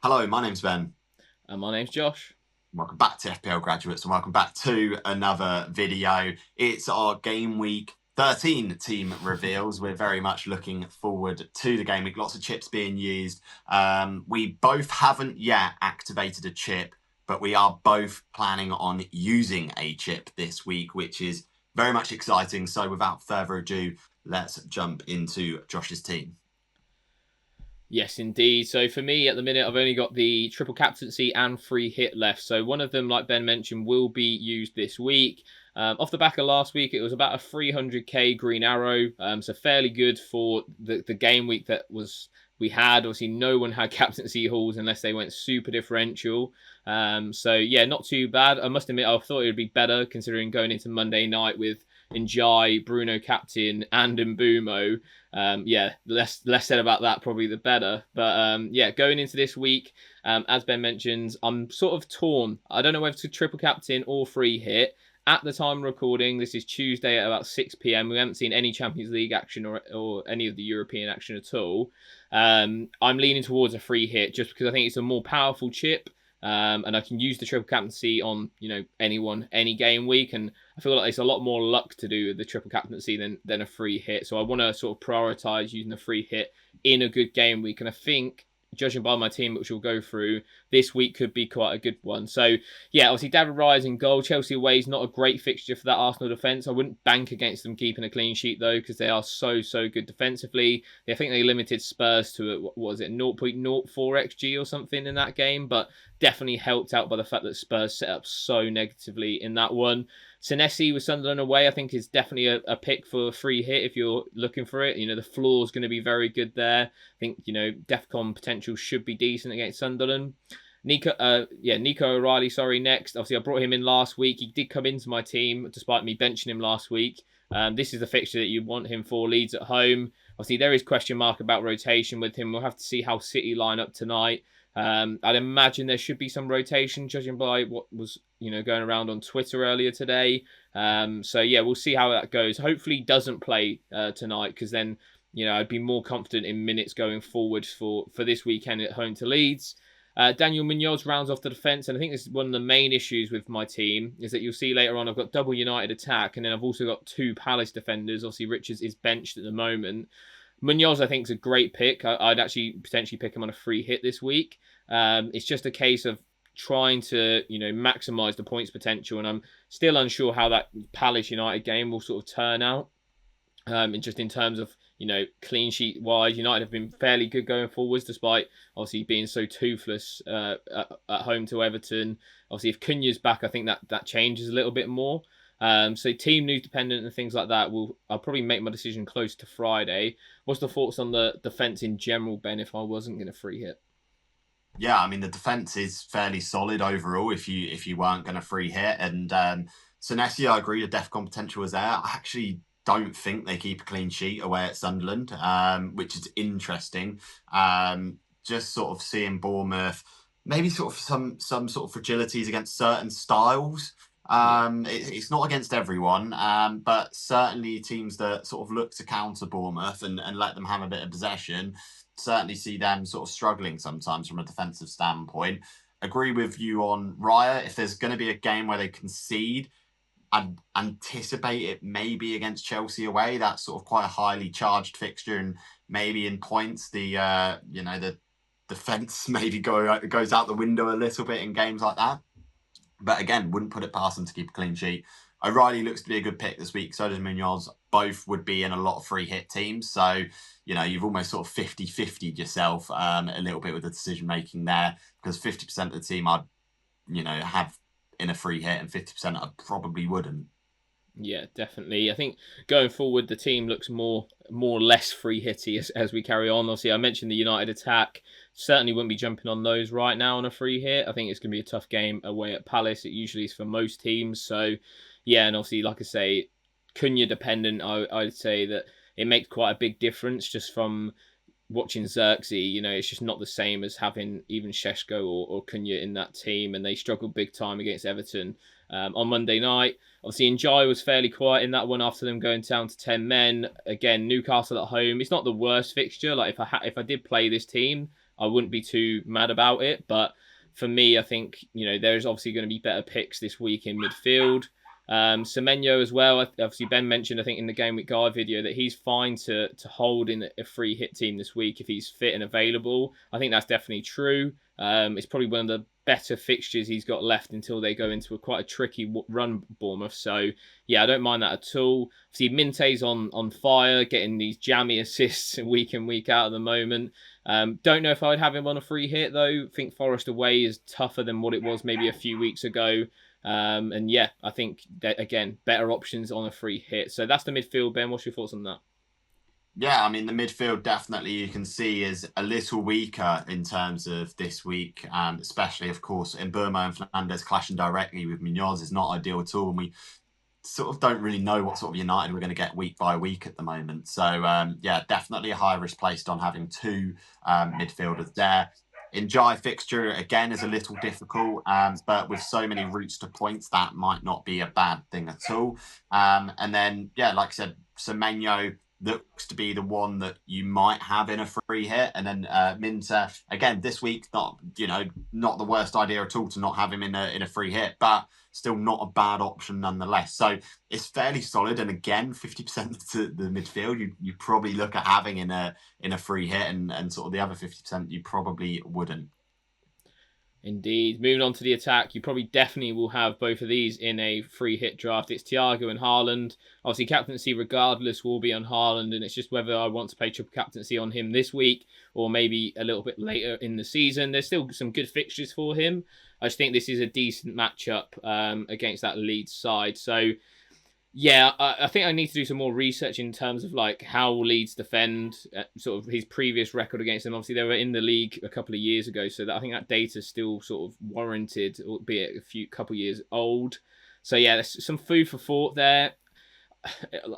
Hello, my name's Ben. And my name's Josh. Welcome back to FPL Graduates and welcome back to another video. It's our Game Week 13 team reveals. We're very much looking forward to the game week. Lots of chips being used. We both haven't yet activated a chip, but we are both planning on using a chip this week, which is very much exciting. So without further ado, let's jump into Josh's team. Yes, indeed. So for me, at the minute, I've only got the triple captaincy and free hit left. So one of them, like Ben mentioned, will be used this week. Off the back of last week, it was about a 300k green arrow. So fairly good for the game week that we had. Obviously, no one had captaincy hauls unless they went super differential. So yeah, not too bad. I must admit, I thought it would be better considering going into Monday night with Njai, Bruno captain, and Mbumo. Yeah, less said about that, probably the better. But yeah, going into this week, as Ben mentions, I'm sort of torn. I don't know whether to triple captain or free hit. At the time of recording, this is Tuesday at about 6 p.m. We haven't seen any Champions League action or any of the European action at all. I'm leaning towards a free hit just because I think it's a more powerful chip. And I can use the triple captaincy on anyone, any game week, and I feel like there's a lot more luck to do with the triple captaincy than a free hit. So I want to sort of prioritize using a free hit in a good game week, and I think, judging by my team, which we'll go through, this week could be quite a good one. So, yeah, obviously, David Raya's in goal. Chelsea away is not a great fixture for that Arsenal defence. I wouldn't bank against them keeping a clean sheet, though, because they are so good defensively. I think they limited Spurs to, what was it, 0.04 XG or something in that game, but definitely helped out by the fact that Spurs set up so negatively in that one. Senesi with Sunderland away, I think, is definitely a pick for a free hit if you're looking for it. The floor is going to be very good there. I think, DEFCON potential should be decent against Sunderland. Nico O'Reilly, next. Obviously, I brought him in last week. He did come into my team despite me benching him last week. This is the fixture that you want him for. Leeds at home. Obviously, there is question mark about rotation with him. We'll have to see how City line up tonight. I'd imagine there should be some rotation, judging by what was going around on Twitter earlier today. So yeah, we'll see how that goes. Hopefully, he doesn't play tonight, because then I'd be more confident in minutes going forward for this weekend at home to Leeds. Daniel Munoz rounds off the defence, and I think this is one of the main issues with my team, is that you'll see later on I've got double United attack, and then I've also got two Palace defenders. Obviously, Richards is benched at the moment. Munoz, I think, is a great pick. I'd actually potentially pick him on a free hit this week. It's just a case of trying to, maximise the points potential, and I'm still unsure how that Palace United game will sort of turn out. Just in terms of, clean sheet wise, United have been fairly good going forwards, despite obviously being so toothless at home to Everton. Obviously, if Cunha's back, I think that changes a little bit more. So team news dependent and things like that, I'll probably make my decision close to Friday. What's the thoughts on the defence in general, Ben, if I wasn't going to free hit? Yeah, I mean the defense is fairly solid overall. If you weren't going to free hit, and Senesi, I agree, the DEFCON potential was there. I actually don't think they keep a clean sheet away at Sunderland, which is interesting. Just sort of seeing Bournemouth, maybe sort of some sort of fragilities against certain styles. Yeah. It's not against everyone, but certainly teams that sort of look to counter Bournemouth and let them have a bit of possession, certainly see them sort of struggling sometimes from a defensive standpoint. Agree with you on Raya. If there's going to be a game where they concede, I'd anticipate it maybe against Chelsea away. That's sort of quite a highly charged fixture, and maybe in points the defense maybe goes out the window a little bit in games like that. But again, wouldn't put it past them to keep a clean sheet. O'Reilly looks to be a good pick this week. So does Munoz. Both would be in a lot of free hit teams. So, you've almost sort of 50-50'd yourself a little bit with the decision making there, because 50% of the team I'd, have in a free hit, and 50% I probably wouldn't. Yeah, definitely. I think going forward, the team looks more or less free hitty as we carry on. Obviously, I mentioned the United attack. Certainly wouldn't be jumping on those right now on a free hit. I think it's going to be a tough game away at Palace. It usually is for most teams. So, yeah, and obviously, like I say, Cunha dependent, I'd say that it makes quite a big difference just from watching Xerxes. It's just not the same as having even Sheshko or Cunha in that team, and they struggled big time against Everton on Monday night. Obviously, Njai was fairly quiet in that one after them going down to 10 men. Again, Newcastle at home. It's not the worst fixture. Like if I did play this team, I wouldn't be too mad about it. But for me, I think, there's obviously going to be better picks this week in midfield. Semenyo as well. Obviously, Ben mentioned, I think, in the Game Week Guide video that he's fine to hold in a free hit team this week if he's fit and available. I think that's definitely true. It's probably one of the better fixtures he's got left until they go into quite a tricky run, Bournemouth. So, yeah, I don't mind that at all. See, Minte's on fire, getting these jammy assists week in, week out at the moment. Don't know if I would have him on a free hit, though. I think Forest away is tougher than what it was maybe a few weeks ago. And yeah, I think that, again, better options on a free hit. So that's the midfield, Ben. What's your thoughts on that? Yeah, I mean, the midfield definitely you can see is a little weaker in terms of this week, especially, of course, in Burma and Fernandez clashing directly with Munoz is not ideal at all. And we sort of don't really know what sort of United we're going to get week by week at the moment. So, yeah, definitely a high risk placed on having two midfielders there. In Jai fixture, again, is a little difficult, but with so many routes to points, that might not be a bad thing at all. And then, yeah, like I said, Semenyo looks to be the one that you might have in a free hit. And then Minter, again, this week, not the worst idea at all to not have him in a free hit, but still not a bad option nonetheless. So it's fairly solid. And again, 50% to the midfield, you probably look at having in a free hit, and sort of the other 50% you probably wouldn't. Indeed. Moving on to the attack, you probably definitely will have both of these in a free hit draft. It's Thiago and Haaland. Obviously, captaincy regardless will be on Haaland, and it's just whether I want to play triple captaincy on him this week or maybe a little bit later in the season. There's still some good fixtures for him. I just think this is a decent matchup against that Leeds side. So, yeah, I think I need to do some more research in terms of like how Leeds defend, sort of his previous record against them. Obviously, they were in the league a couple of years ago, so that I think that data is still sort of warranted, albeit a couple years old. So yeah, there's some food for thought there.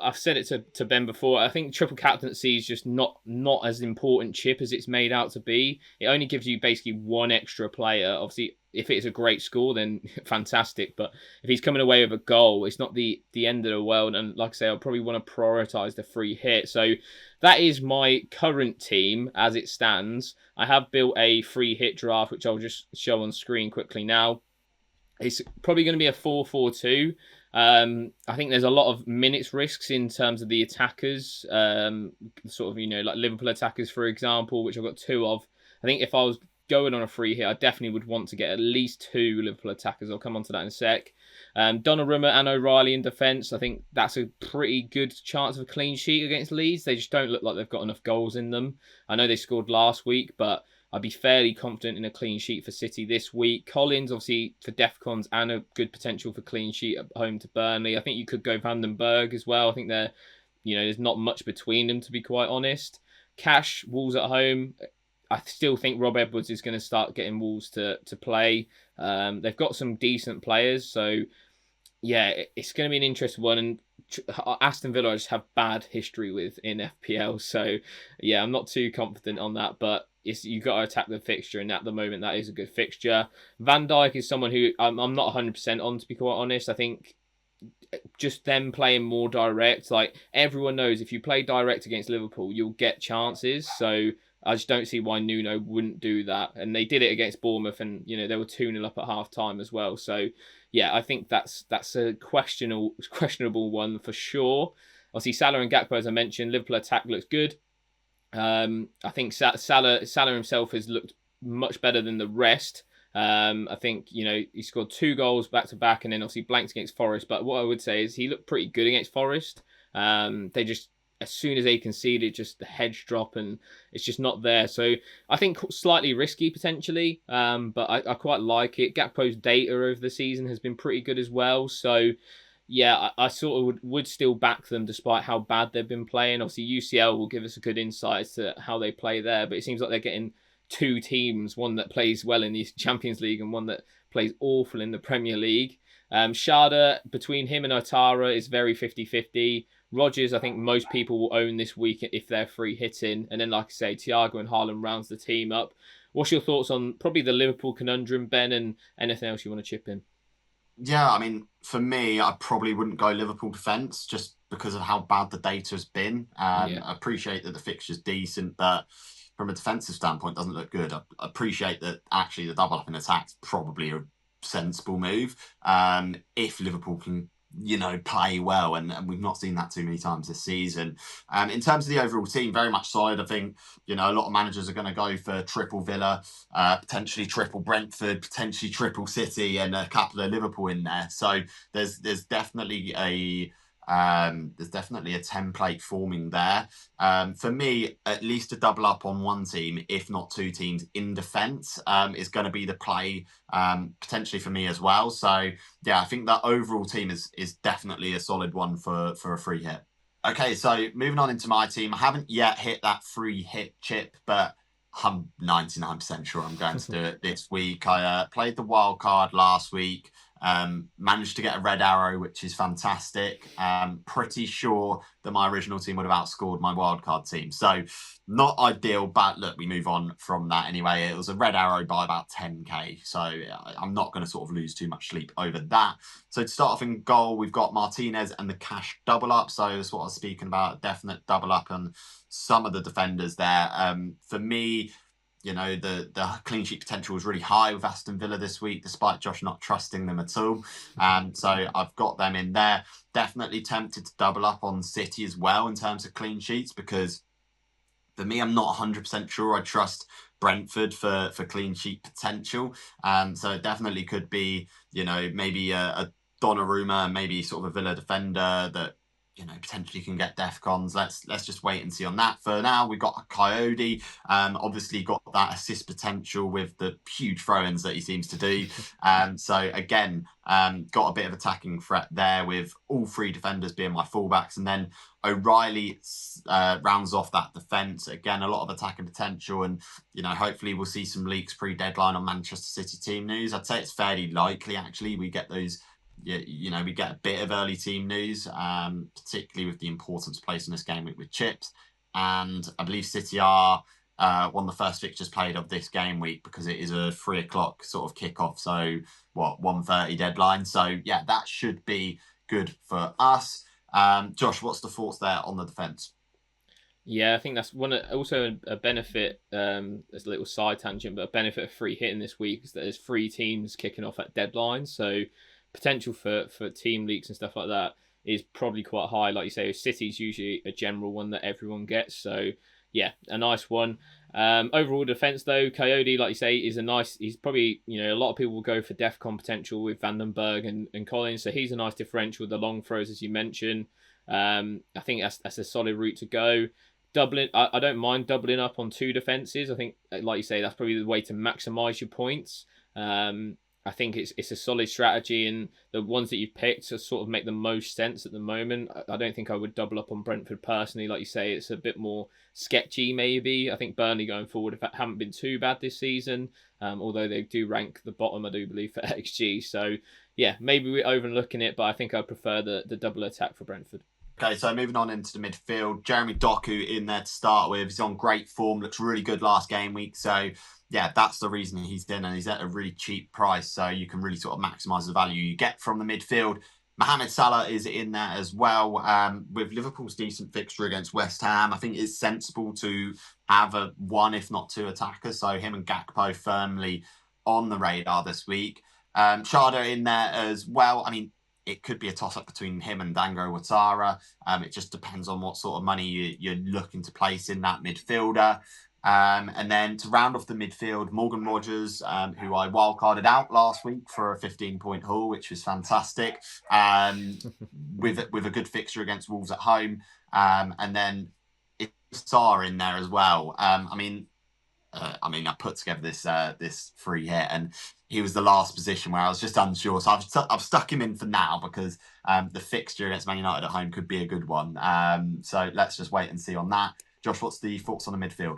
I've said it to Ben before. I think triple captaincy is just not as important chip as it's made out to be. It only gives you basically one extra player. Obviously, if it's a great score, then fantastic. But if he's coming away with a goal, it's not the end of the world. And like I say, I'll probably want to prioritize the free hit. So that is my current team as it stands. I have built a free hit draft, which I'll just show on screen quickly now. It's probably going to be a 4-4-2. I think there's a lot of minutes risks in terms of the attackers, sort of, like Liverpool attackers, for example, which I've got two of. I think if I was going on a free hit, I definitely would want to get at least two Liverpool attackers. I'll come on to that in a sec. Donnarumma and O'Reilly in defence. I think that's a pretty good chance of a clean sheet against Leeds. They just don't look like they've got enough goals in them. I know they scored last week, but I'd be fairly confident in a clean sheet for City this week. Collins, obviously, for Defcons and a good potential for clean sheet at home to Burnley. I think you could go Vandenberg as well. I think there's not much between them, to be quite honest. Cash, Wolves at home. I still think Rob Edwards is going to start getting Wolves to play. They've got some decent players, so yeah, it's going to be an interesting one. And Aston Villa I just have bad history with in FPL, so yeah, I'm not too confident on that, but you've got to attack the fixture, and at the moment that is a good fixture. Van Dijk is someone who I'm not 100% on, to be quite honest. I think just them playing more direct, like everyone knows if you play direct against Liverpool, you'll get chances, so I just don't see why Nuno wouldn't do that. And they did it against Bournemouth, and they were 2-0 up at half time as well. So yeah, I think that's a questionable one for sure. Obviously, Salah and Gakpo, as I mentioned, Liverpool attack looks good. I think Salah himself has looked much better than the rest. I think, he scored 2 goals back to back and then obviously blanked against Forest. But what I would say is he looked pretty good against Forest. They just, as soon as they conceded, just the hedge drop and it's just not there. So I think slightly risky potentially, but I quite like it. Gakpo's data over the season has been pretty good as well. So yeah, I sort of would still back them despite how bad they've been playing. Obviously, UCL will give us a good insight as to how they play there, but it seems like they're getting 2 teams, one that plays well in the Champions League and one that plays awful in the Premier League. Shada, between him and Otara, is very 50-50. Rodgers, I think most people will own this week if they're free hitting. And then, like I say, Thiago and Haaland rounds the team up. What's your thoughts on probably the Liverpool conundrum, Ben, and anything else you want to chip in? Yeah, I mean, for me, I probably wouldn't go Liverpool defence just because of how bad the data has been. Yeah. I appreciate that the fixture's decent, but from a defensive standpoint, doesn't look good. I appreciate that actually the double up in attack is probably a sensible move if Liverpool can play well, and we've not seen that too many times this season. In terms of the overall team, very much solid. I think a lot of managers are going to go for triple Villa, potentially triple Brentford, potentially triple City, and a couple of Liverpool in there. So there's definitely a template forming there. For me, at least a double up on one team, if not two teams in defence, is going to be the play potentially for me as well. So yeah, I think that overall team is definitely a solid one for a free hit. Okay, so moving on into my team, I haven't yet hit that free hit chip, but I'm 99% sure I'm going to do it this week. I played the wild card last week. Managed to get a red arrow, which is fantastic. Pretty sure that my original team would have outscored my wildcard team. So not ideal, but look, we move on from that anyway. It was a red arrow by about 10k. So I'm not going to sort of lose too much sleep over that. So to start off in goal, we've got Martinez and the cash double up. So that's what I was speaking about, definite double up on some of the defenders there. For me, the clean sheet potential was really high with Aston Villa this week, despite Josh not trusting them at all. So I've got them in there. Definitely tempted to double up on City as well in terms of clean sheets, because for me, I'm not 100% sure I trust Brentford for clean sheet potential. So it definitely could be, maybe a Donnarumma, maybe sort of a Villa defender that potentially can get defcons. Let's just wait and see on that. For now, we've got a Coyote. Obviously got that assist potential with the huge throw-ins that he seems to do. So again, got a bit of attacking threat there with all three defenders being my fullbacks, and then O'Reilly rounds off that defence. Again, a lot of attacking potential, and hopefully we'll see some leaks pre-deadline on Manchester City team news. I'd say it's fairly likely actually we get those. We get a bit of early team news, particularly with the importance placed in this game with chips. And I believe City are one of the first fixtures played of this game week, because it is a 3:00 sort of kickoff. So 1:30 deadline. So yeah, that should be good for us. Josh, what's the thoughts there on the defence? Yeah, I think that's also a benefit. As a little side tangent, but a benefit of free hitting this week is that there's three teams kicking off at deadline, so potential for team leaks and stuff like that is probably quite high. Like you say, City's usually a general one that everyone gets, so yeah, a nice one. Overall defense though, Coyote, like you say, is a nice. He's probably a lot of people will go for defcon potential with Vandenberg and Collins, so he's a nice differential with the long throws as you mentioned. I think that's a solid route to go. Doubling, I don't mind doubling up on two defenses. I think, like you say, that's probably the way to maximise your points. I think it's a solid strategy, and the ones that you've picked sort of make the most sense at the moment. I don't think I would double up on Brentford personally. Like you say, it's a bit more sketchy maybe. I think Burnley going forward haven't been too bad this season, although they do rank the bottom, I do believe, for XG. So yeah, maybe we're overlooking it, but I think I prefer the double attack for Brentford. Okay, so moving on into the midfield, Jeremy Doku in there to start with. He's on great form, looks really good last game week. So yeah, that's the reason he's in, and he's at a really cheap price. So you can really sort of maximise the value you get from the midfield. Mohamed Salah is in there as well. With Liverpool's decent fixture against West Ham, I think it's sensible to have a one, if not two attackers. So him and Gakpo firmly on the radar this week. Shardo in there as well. I mean, it could be a toss-up between him and Dango Ouattara. It just depends on what sort of money you're looking to place in that midfielder. And then to round off the midfield, Morgan Rogers, who I wildcarded out last week for a 15-point haul, which was fantastic, with a good fixture against Wolves at home. And then Sar in there as well. I put together this free hit, and he was the last position where I was just unsure. So I've stuck him in for now, because the fixture against Man United at home could be a good one. So let's just wait and see on that. Josh, what's the thoughts on the midfield?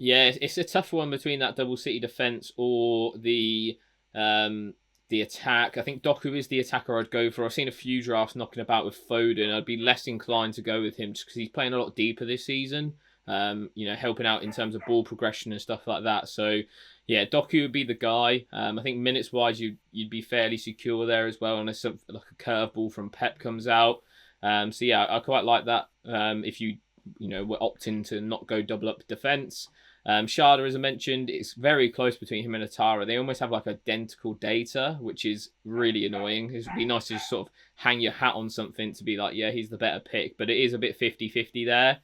Yeah, it's a tough one between that double City defense or the attack. I think Doku is the attacker I'd go for. I've seen a few drafts knocking about with Foden. I'd be less inclined to go with him just because he's playing a lot deeper this season. Helping out in terms of ball progression and stuff like that. So yeah, Doku would be the guy. I think minutes wise, you'd be fairly secure there as well, unless something like a curveball from Pep comes out. So yeah, I quite like that. If you were opting to not go double up defense. Sharda, as I mentioned, it's very close between him and Atara. They almost have like identical data, which is really annoying. It would be nice to just sort of hang your hat on something to be like, yeah, he's the better pick, but it is a bit 50-50 there.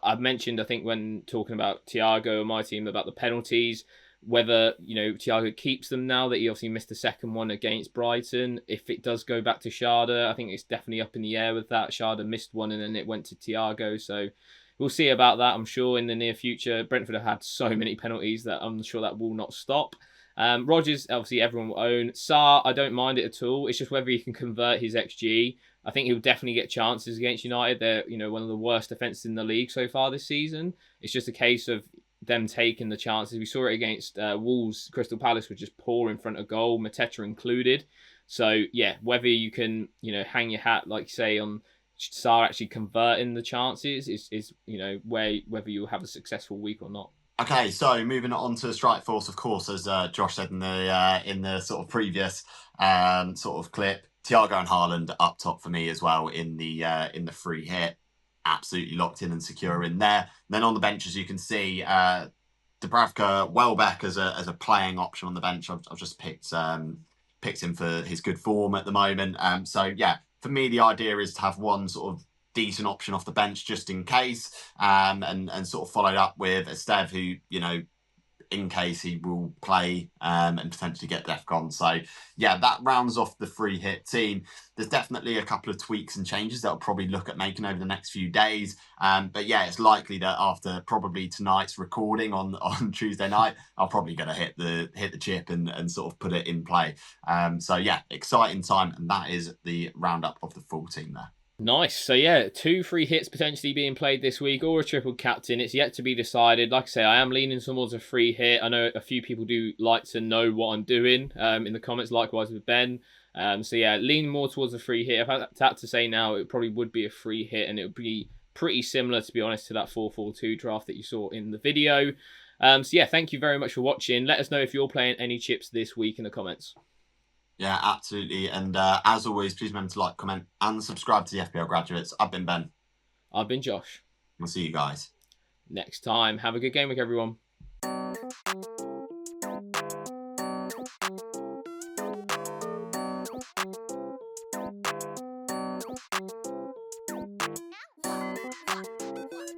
I've mentioned, I think, when talking about Thiago and my team about the penalties, whether Thiago keeps them now that he obviously missed the second one against Brighton. If it does go back to Sharda, I think it's definitely up in the air with that. Sharda missed one and then it went to Thiago, so we'll see about that, I'm sure, in the near future. Brentford have had so many penalties that I'm sure that will not stop. Rodgers, obviously, everyone will own. Sarr, I don't mind it at all. It's just whether he can convert his XG. I think he'll definitely get chances against United. They're one of the worst defenses in the league so far this season. It's just a case of them taking the chances. We saw it against Wolves. Crystal Palace were just poor in front of goal, Mateta included. So, yeah, whether you can, hang your hat, like you say, on Sarr actually converting the chances is whether you'll have a successful week or not. Okay, so moving on to strike force, of course, as Josh said in the sort of previous sort of clip, Thiago and Haaland up top for me as well in the free hit, absolutely locked in and secure in there. Then on the bench, as you can see, Dubravka, Welbeck as a playing option on the bench. I've just picked him for his good form at the moment. So yeah, for me the idea is to have one sort of decent option off the bench just in case, and sort of followed up with Esteve, who in case he will play and potentially get DEFCON. So yeah, that rounds off the free hit team. There's definitely a couple of tweaks and changes that I'll probably look at making over the next few days. But yeah, it's likely that after probably tonight's recording on Tuesday night, I'll probably going to hit the chip and sort of put it in play. So yeah, exciting time, and that is the roundup of the full team there. Nice. So yeah, 2 free hits potentially being played this week, or a triple captain. It's yet to be decided. Like I say, I am leaning towards a free hit. I know a few people do like to know what I'm doing in the comments, likewise with Ben. So yeah, leaning more towards a free hit. If I had to say now, it probably would be a free hit, and it would be pretty similar, to be honest, to that 4-4-2 draft that you saw in the video. So yeah, thank you very much for watching. Let us know if you're playing any chips this week in the comments. Yeah, absolutely. And as always, please remember to like, comment, and subscribe to the FPL Graduates. I've been Ben. I've been Josh. We'll see you guys next time. Have a good game week, everyone.